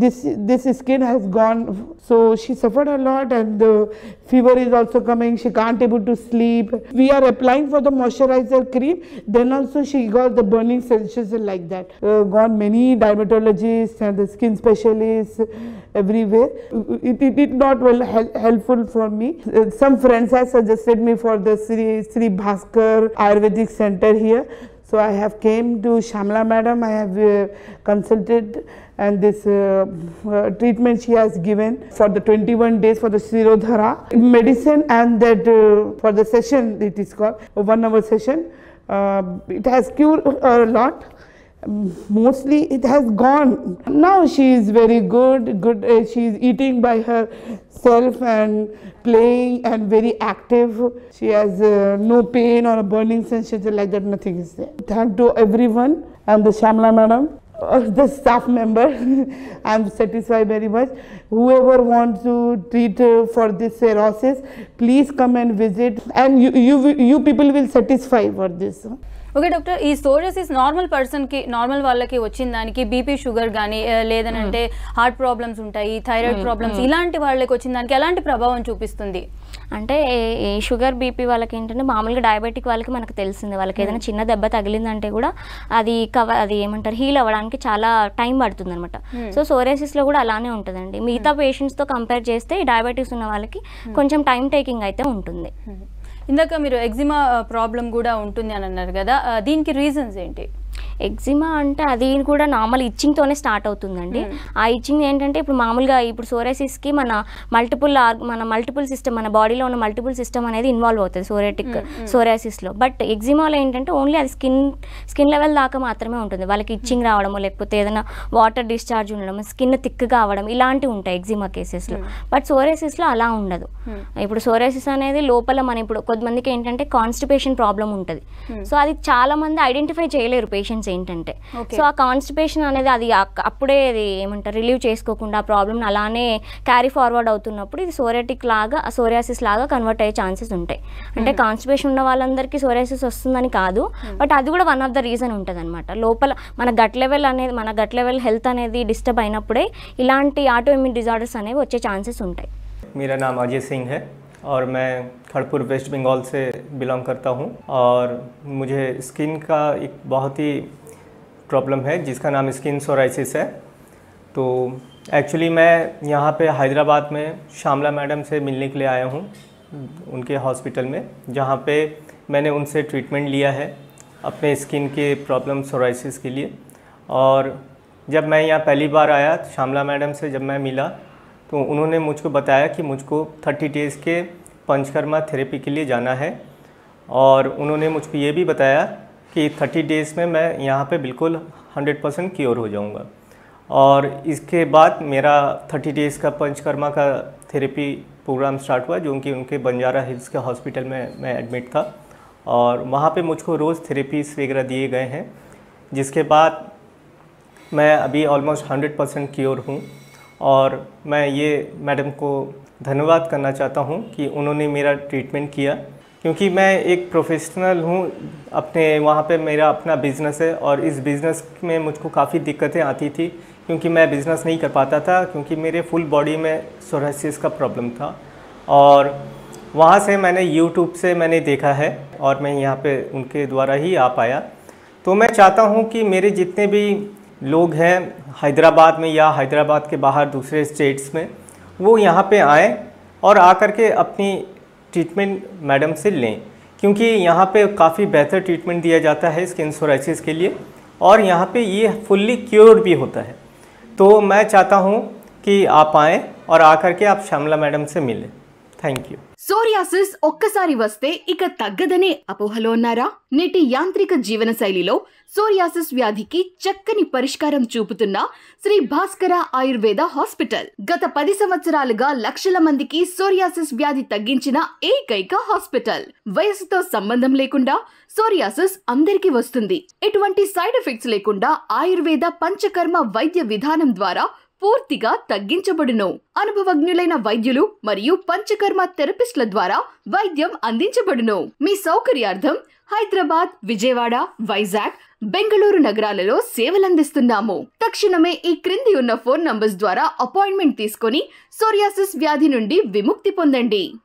this skin has gone, so she suffered a lot, and the fever is also coming. She can't able to sleep. We are applying for the moisturizer cream, then also she got the burning sensation like that. Gone many dermatologists and the skin specialists everywhere. It not well helpful for me. Some friends have suggested me for the Sri Bhaskar Ayurvedic Center here. So I have came to Shamla madam, I have consulted, and this treatment she has given for the 21 days for the Sirodhara medicine, and that for the session, it is called a 1 hour session. It has cured a lot. Mostly it has gone. Now she is very good. She is eating by herself and playing and very active. She has no pain or a burning sensation like that. Nothing is there. Thank to everyone and the Shamla madam, the staff member. I am satisfied very much. Whoever wants to treat for this psoriasis, please come and visit, and you people will satisfy for this. Okay doctor, ఈ psoriasis normal వాళ్ళకి వచ్చిన దానికి BP sugar కానీ లేదనంటే heart problems ఉంటాయి, thyroid problems, ఇలాంటి వాళ్ళకి వచ్చిన దానికి ఎలాంటి ప్రభావం చూపిస్తుంది? అంటే ఈ షుగర్ బీపీ వాళ్ళకి ఏంటంటే మామూలుగా డయాబెటిక్ వాళ్ళకి మనకు తెలిసింది, వాళ్ళకి ఏదైనా చిన్న దెబ్బ తగిలిందంటే కూడా అది ఏమంటారు హీల్ అవ్వడానికి చాలా టైం పడుతుంది అనమాట. సో సోరియాసిస్లో కూడా అలానే ఉంటుందండి. మిగతా పేషెంట్స్తో కంపేర్ చేస్తే డయాబెటీస్ ఉన్న వాళ్ళకి కొంచెం టైం టేకింగ్ అయితే ఉంటుంది. ఇందాక మీరు ఎగ్జిమా ప్రాబ్లం కూడా ఉంటుంది అని అన్నారు కదా, దీనికి రీజన్స్ ఏంటి? ఎగ్జిమా అంటే అది కూడా నార్మల్ ఇచ్చింగ్తోనే స్టార్ట్ అవుతుందండి. ఆ ఇచ్చింగ్ ఏంటంటే ఇప్పుడు మామూలుగా ఇప్పుడు సోరియాసిస్కి మన మల్టిపుల్ సిస్టమ్, మన బాడీలో ఉన్న మల్టిపుల్ సిస్టమ్ అనేది ఇన్వాల్వ్ అవుతుంది సోరియాసిస్లో. బట్ ఎగ్జిమాలో ఏంటంటే ఓన్లీ అది స్కిన్ లెవెల్ దాకా మాత్రమే ఉంటుంది. వాళ్ళకి ఇచ్చింగ్ రావడము, లేకపోతే ఏదైనా వాటర్ డిశ్చార్జ్ ఉండడం, స్కిన్ థిక్గా అవ్వడం, ఇలాంటివి ఉంటాయి ఎగ్జిమా కేసెస్లో. బట్ సోరియాసిస్లో అలా ఉండదు. ఇప్పుడు సోరియాసిస్ అనేది లోపల మన ఇప్పుడు కొంతమందికి ఏంటంటే కాన్స్టిపేషన్ ప్రాబ్లం ఉంటుంది. సో అది చాలా మంది ఐడెంటిఫై చేయలేరు పేషెంట్స్ ఏంటంటే. సో ఆ కాన్స్టిపేషన్ అనేది అది అప్పుడే అది ఏమంటారు రిలీవ్ చేసుకోకుండా ఆ ప్రాబ్లమ్ అలానే క్యారీ ఫార్వర్డ్ అవుతున్నప్పుడు ఇది సోరియాసిస్ లాగా కన్వర్ట్ అయ్యే ఛాన్సెస్ ఉంటాయి. అంటే కాన్స్టిపేషన్ ఉన్న వాళ్ళందరికీ సోరియాసిస్ వస్తుందని కాదు, బట్ అది కూడా వన్ ఆఫ్ ద రీజన్ ఉంటుంది అనమాట. లోపల మన గట్ లెవెల్ హెల్త్ అనేది డిస్టర్బ్ అయినప్పుడే ఇలాంటి ఆటో ఇమ్యూన్ డిజార్డర్స్ అనేవి వచ్చే ఛాన్సెస్ ఉంటాయి. मेरा नाम अजय सिंह है और मैं खड़गपुर वेस्ट बंगाल से बिलोंग करता हूँ और मुझे स्किन का एक बहुत ही प्रॉब्लम है जिसका नाम स्किन सोराइसिस है. तो एक्चुअली मैं यहाँ पे हैदराबाद में शामला मैडम से मिलने के लिए आया हूँ, उनके हॉस्पिटल में, जहाँ पे मैंने उनसे ट्रीटमेंट लिया है अपने स्किन के प्रॉब्लम सोराइसिस के लिए. और जब मैं यहाँ पहली बार आया शामला मैडम से जब मैं मिला तो उन्होंने मुझको बताया कि मुझको 30 डेज़ के पंचकर्मा थेरेपी के लिए जाना है. और उन्होंने मुझको ये भी बताया कि 30 डेज़ में मैं यहाँ पे बिल्कुल 100% क्योर हो जाऊँगा. और इसके बाद मेरा 30 डेज़ का पंचकर्मा का थेरेपी प्रोग्राम स्टार्ट हुआ, जो कि उनके बंजारा हिल्स के हॉस्पिटल में मैं एडमिट था. और वहाँ पे मुझको रोज़ थेरेपीज़ वगैरह दिए गए हैं, जिसके बाद मैं अभी ऑलमोस्ट 100% क्योर हूँ. और मैं ये मैडम को धन्यवाद करना चाहता हूँ कि उन्होंने मेरा ट्रीटमेंट किया, क्योंकि मैं एक प्रोफेशनल हूँ. अपने वहाँ पे मेरा अपना बिज़नेस है और इस बिज़नेस में मुझको काफ़ी दिक्कतें आती थी, क्योंकि मैं बिज़नेस नहीं कर पाता था, क्योंकि मेरे फुल बॉडी में सोराइसिस का प्रॉब्लम था. और वहाँ से मैंने यूट्यूब से मैंने देखा है और मैं यहाँ पे उनके द्वारा ही आ पाया. तो मैं चाहता हूँ कि मेरे जितने भी लोग हैं हैदराबाद में या हैदराबाद के बाहर दूसरे स्टेट्स में, वो यहाँ पे आएँ और आकर के अपनी ट्रीटमेंट मैडम से लें, क्योंकि यहाँ पे काफ़ी बेहतर ट्रीटमेंट दिया जाता है स्किन सोराइसिस के लिए और यहाँ पे ये फुल्ली क्योर भी होता है. तो मैं चाहता हूँ कि आप आएँ और आकर के आप श्यामला मैडम से मिलें. Thank you. సోరియాసిస్ ఒక్కసారి వస్తే ఇక తగ్గదనే అపోహలో ఉన్నారా? నేటి యాంత్రిక జీవన శైలిలో సోరియాసిస్ వ్యాధికి చక్కని పరిష్కారం చూపుతున్న శ్రీ భాస్కర ఆయుర్వేద హాస్పిటల్ గత 10 సంవత్సరాలుగా లక్షల మందికి సోరియాసిస్ వ్యాధి తగ్గించిన ఏకైక హాస్పిటల్. వయసుతో సంబంధం లేకుండా సోరియాసిస్ అందరికీ వస్తుంది. ఎటువంటి సైడ్ ఎఫెక్ట్స్ లేకుండా ఆయుర్వేద పంచకర్మ వైద్య విధానం ద్వారా పూర్తిగా తగ్గించబడును. అనుభవజ్ఞులైన వైద్యులు మరియు పంచకర్మ థెరపిస్టుల ద్వారా వైద్యం అందించబడును. మీ సౌకర్యార్థం హైదరాబాద్, విజయవాడ, వైజాగ్, బెంగళూరు నగరాలలో సేవలందిస్తున్నాము. తక్షణమే ఈ క్రింది ఉన్న ఫోన్ నంబర్స్ ద్వారా అపాయింట్మెంట్ తీసుకొని సోరియాసిస్ వ్యాధి నుండి విముక్తి పొందండి.